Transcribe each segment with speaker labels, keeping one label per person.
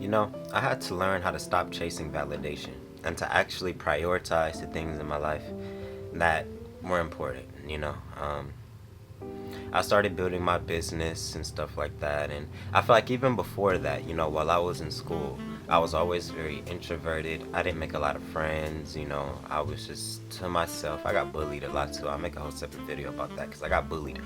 Speaker 1: I had to learn how to stop chasing validation and to actually prioritize the things in my life that were important. I started building my business and stuff like that. And I feel like even before that, while I was in school, I was always very introverted. I didn't make a lot of friends. I was just to myself. I got bullied a lot too. I'll make a whole separate video about that because I got bullied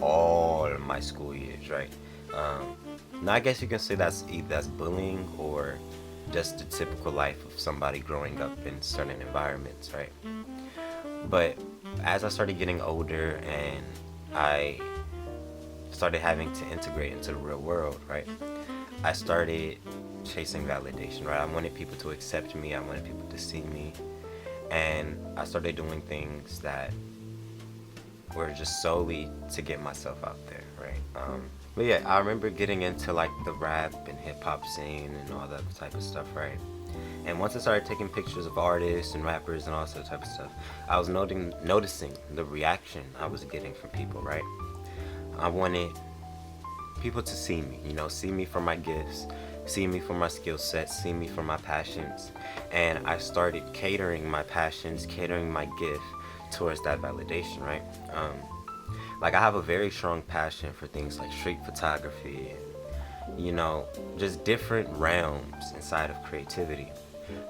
Speaker 1: all my school years, right? Um, now, I guess you can say that's either that's bullying or just the typical life of somebody growing up in certain environments, right? But as I started getting older and I started having to integrate into the real world, right? I started chasing validation, right? I wanted people to accept me, I wanted people to see me, and I started doing things that were just solely to get myself out there, right? But yeah, I remember getting into like the rap and hip hop scene and all that type of stuff, right? And once I started taking pictures of artists and rappers and all that type of stuff, I was noticing the reaction I was getting from people, right? I wanted people to see me, see me for my gifts, see me for my skill sets, see me for my passions. And I started catering my passions, catering my gift towards that validation, right? Like I have a very strong passion for things like street photography and, just different realms inside of creativity.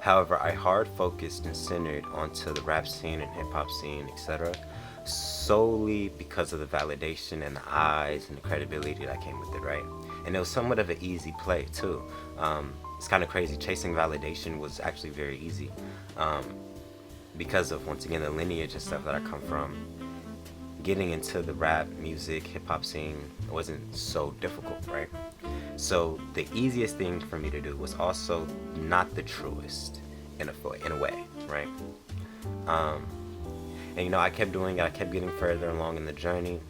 Speaker 1: However, I hard focused and centered onto the rap scene and hip hop scene, etc., solely because of the validation and the eyes and the credibility that came with it, right? And it was somewhat of an easy play too. It's kind of crazy. Chasing validation was actually very easy um, because of, once again, the lineage and stuff that I come from. Getting into the rap, music, hip hop scene wasn't so difficult, right? So the easiest thing for me to do was also not the truest in a way, right? Um, and I kept doing it. I kept getting further along in the journey,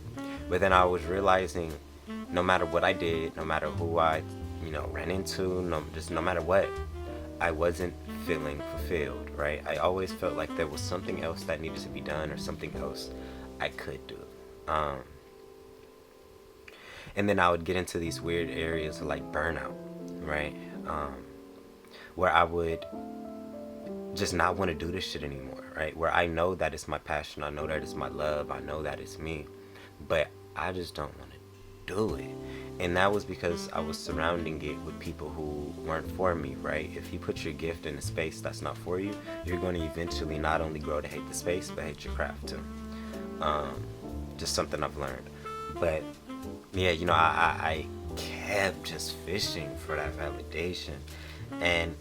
Speaker 1: but then I was realizing, no matter what I did, no matter who I, ran into, no matter what, I wasn't feeling fulfilled, right? I always felt like there was something else that needed to be done or something else I could do. Um, and then I would get into these weird areas of like burnout, right? Um, where I would just not want to do this shit anymore, right? Where I know that it's my passion, I know that it's my love, I know that it's me, but I just don't want to do it. And that was because I was surrounding it with people who weren't for me, right? If you put your gift in a space that's not for you, you're going to eventually not only grow to hate the space, but hate your craft too. Um, just something I've learned. But yeah, I kept just fishing for that validation, and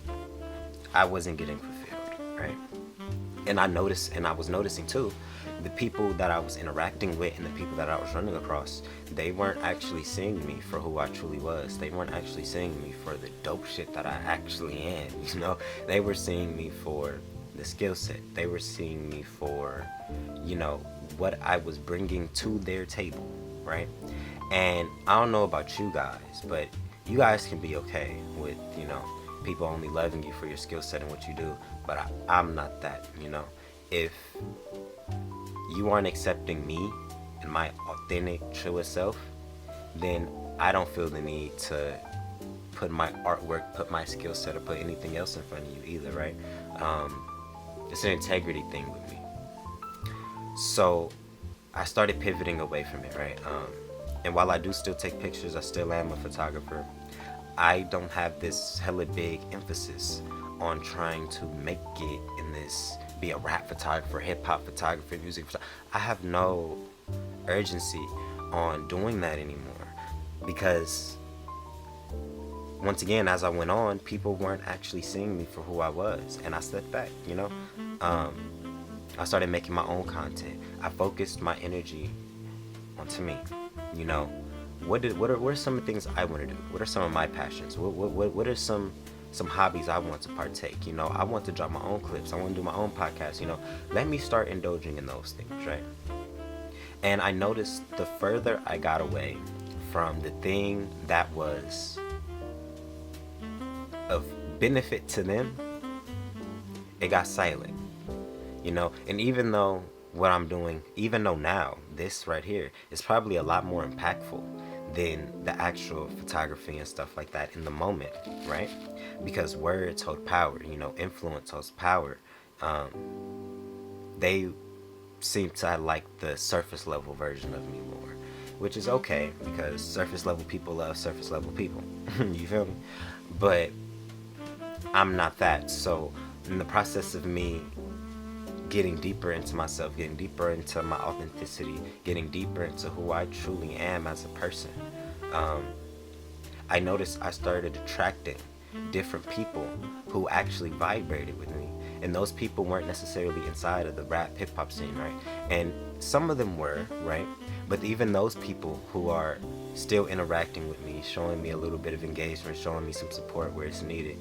Speaker 1: I wasn't getting fulfilled, right? And I was noticing too, the people that I was interacting with and the people that I was running across, they weren't actually seeing me for who I truly was. They weren't actually seeing me for the dope shit that I actually am, They were seeing me for the skill set. They were seeing me for, what I was bringing to their table, right? And I don't know about you guys, but you guys can be okay with, people only loving you for your skill set and what you do, but I'm not that. If you aren't accepting me and my authentic, truest self, then I don't feel the need to put my artwork, put my skill set, or put anything else in front of you either, right? It's an integrity thing with me. So I started pivoting away from it, right? And while I do still take pictures, I still am a photographer. I don't have this hella big emphasis on trying to make it in this, be a rap photographer, hip hop photographer, music photographer. I have no urgency on doing that anymore because, once again, as I went on, people weren't actually seeing me for who I was, and I stepped back. Um, I started making my own content. I focused my energy onto me. You know, what are some of the things I want to do? What are some of my passions? What are some hobbies I want to partake? I want to drop my own clips. I want to do my own podcast. Let me start indulging in those things, right? And I noticed the further I got away from the thing that was of benefit to them, it got silent. And even though what I'm doing, even though now this right here is probably a lot more impactful than the actual photography and stuff like that in the moment, right? Because words hold power, influence holds power. Um, they seem to like the surface level version of me more, which is okay because surface level people love surface level people. You feel me? But I'm not that. So in the process of me getting deeper into myself, getting deeper into my authenticity, getting deeper into who I truly am as a person, um, I noticed I started attracting different people who actually vibrated with me. And those people weren't necessarily inside of the rap hip hop scene, right? And some of them were, right? But even those people who are still interacting with me, showing me a little bit of engagement, showing me some support where it's needed,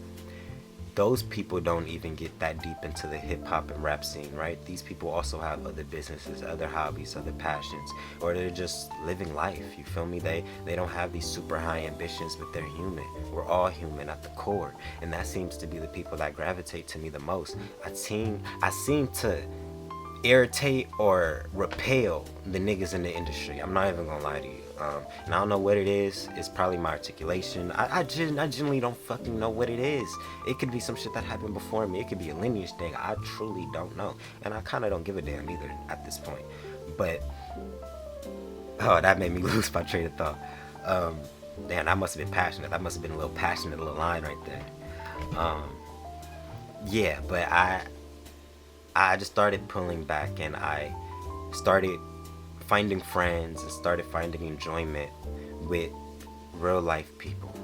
Speaker 1: those people don't even get that deep into the hip hop and rap scene, right? These people also have other businesses, other hobbies, other passions, or they're just living life. You feel me? They don't have these super high ambitions, but they're human. We're all human at the core, and that seems to be the people that gravitate to me the most. I seem to irritate or repel the niggas in the industry. I'm not even gonna lie to you. And I don't know what it is. It's probably my articulation. I genuinely don't fucking know what it is. It could be some shit that happened before me. It could be a lineage thing. I truly don't know. And I kind of don't give a damn either at this point. But, oh, that made me lose my train of thought. Damn, that must have been passionate. That must have been a little passionate little line right there. Yeah, but I just started pulling back, and I started finding friends and started finding enjoyment with real life people,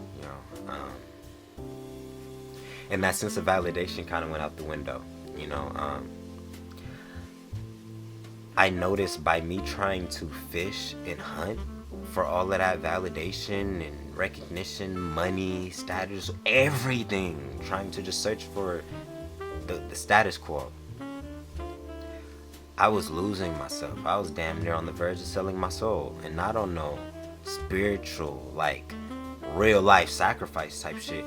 Speaker 1: and that sense of validation kind of went out the window. I noticed by me trying to fish and hunt for all of that validation and recognition, money, status, everything, trying to just search for the status quo, I was losing myself. I was damn near on the verge of selling my soul. And not on no spiritual, like, real life sacrifice type shit.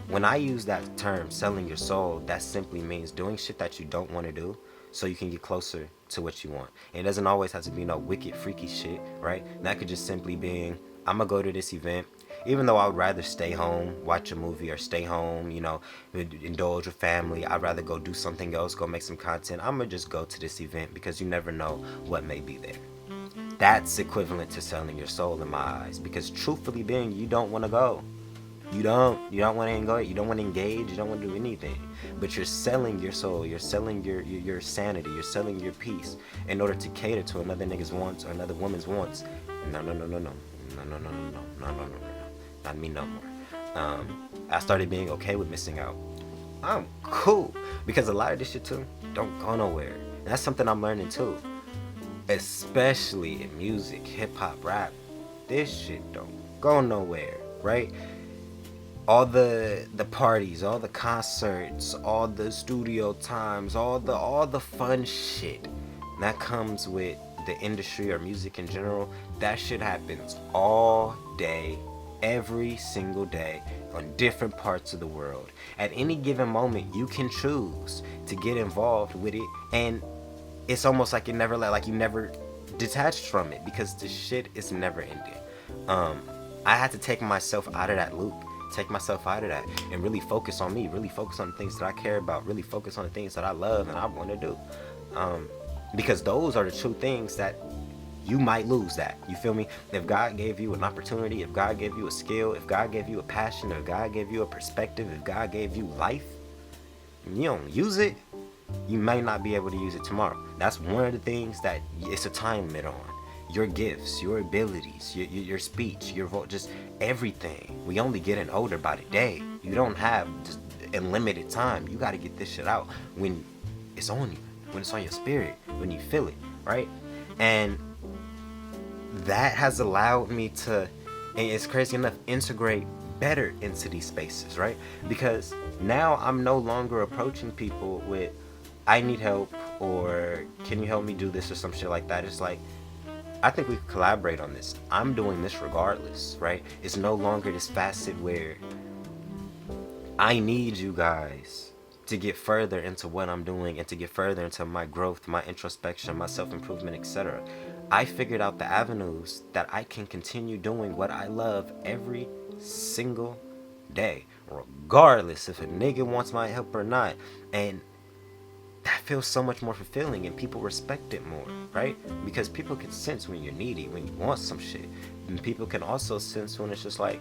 Speaker 1: When I use that term, selling your soul, that simply means doing shit that you don't want to do so you can get closer to what you want. And it doesn't always have to be no wicked, freaky shit, right? And that could just simply be, I'm going to go to this event. Even though I would rather stay home, watch a movie, or stay home, indulge with family, I'd rather go do something else, go make some content. I'm going to just go to this event because you never know what may be there. That's equivalent to selling your soul in my eyes, because truthfully being, you don't want to go. You don't want to go. You don't want to engage. You don't want to do anything. But you're selling your soul. You're selling your sanity. You're selling your peace in order to cater to another nigga's wants or another woman's wants. No. Not me no more. I started being okay with missing out. I'm cool, because a lot of this shit too don't go nowhere. And that's something I'm learning too, especially in music, hip hop, rap. This shit don't go nowhere, right? All the parties, all the concerts, all the studio times, all the fun shit that comes with the industry or music in general. That shit happens all day, every single day, on different parts of the world. At any given moment, you can choose to get involved with it, and it's almost like you never detached from it, because the shit is never ending. I had to take myself out of that loop, take myself out of that, and really focus on me, really focus on the things that I care about, really focus on the things that I love and I want to do, because those are the true things that you might lose. That, you feel me? If God gave you an opportunity, if God gave you a skill, if God gave you a passion, if God gave you a perspective, if God gave you life, and you don't use it, you may not be able to use it tomorrow. That's one of the things that it's a time limit on. Your gifts, your abilities, your speech, your vote, just everything. We only getting older by the day. You don't have just unlimited time. You got to get this shit out when it's on you, when it's on your spirit, when you feel it, right? And that has allowed me to, and it's crazy enough, integrate better into these spaces, right? Because now I'm no longer approaching people with, I need help, or can you help me do this, or some shit like that. It's like, I think we could collaborate on this. I'm doing this regardless, right? It's no longer this facet where I need you guys to get further into what I'm doing and to get further into my growth, my introspection, my self-improvement, etc. I figured out the avenues that I can continue doing what I love every single day, regardless if a nigga wants my help or not. And that feels so much more fulfilling, and people respect it more, right? Because people can sense when you're needy, when you want some shit. And people can also sense when it's just like,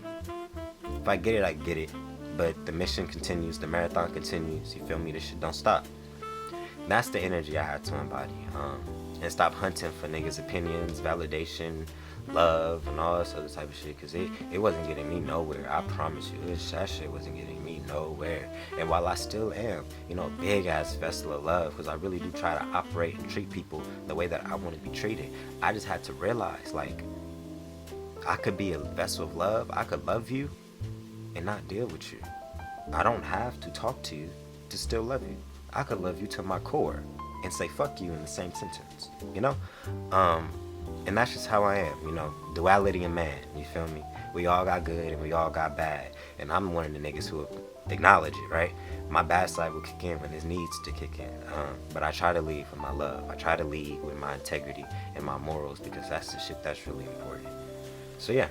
Speaker 1: if I get it, I get it. But the mission continues, the marathon continues, you feel me? This shit don't stop. That's the energy I had to embody. And stop hunting for niggas' opinions, validation, love, and all this other type of shit. Because it wasn't getting me nowhere. I promise you. That shit wasn't getting me nowhere. And while I still am, you know, big ass vessel of love, because I really do try to operate and treat people the way that I want to be treated, I just had to realize, like, I could be a vessel of love. I could love you and not deal with you. I don't have to talk to you to still love you. I could love you to my core and say fuck you in the same sentence, you know? And that's just how I am, you know? Duality in man, you feel me? We all got good and we all got bad. And I'm one of the niggas who acknowledge it, right? My bad side will kick in when it needs to kick in. But I try to lead with my love. I try to lead with my integrity and my morals, because that's the shit that's really important. So yeah,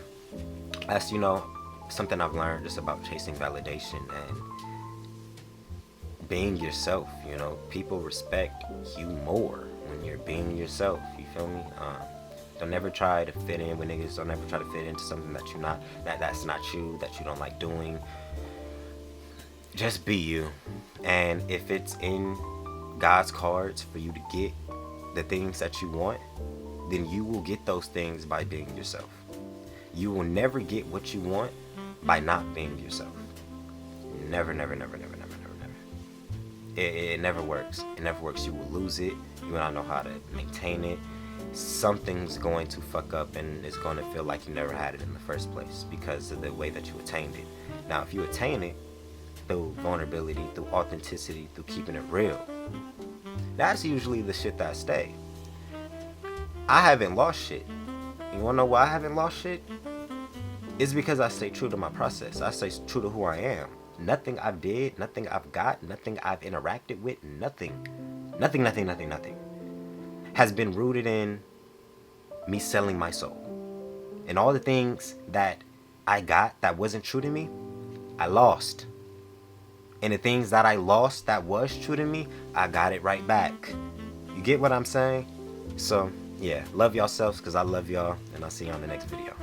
Speaker 1: that's, you know, something I've learned just about chasing validation and being yourself. You know, people respect you more when you're being yourself, you feel me? Don't ever try to fit in with niggas. Don't ever try to fit into something that you're not, that's not you, that you don't like doing. Just be you. And if it's in God's cards for you to get the things that you want, then you will get those things by being yourself. You will never get what you want by not being yourself. Never, never, never, never, never, never, never. It never works. It never works. You will lose it. You will not know how to maintain it. Something's going to fuck up, and it's going to feel like you never had it in the first place because of the way that you attained it. Now, if you attain it through vulnerability, through authenticity, through keeping it real, that's usually the shit that stay. I haven't lost shit. You wanna know why I haven't lost shit? It's because I stay true to my process. I stay true to who I am. Nothing I've did, nothing I've got, nothing I've interacted with, nothing has been rooted in me selling my soul. And all the things that I got that wasn't true to me, I lost. And the things that I lost that was true to me, I got it right back. You get what I'm saying? So yeah, love yourselves, because I love y'all, and I'll see you on the next video.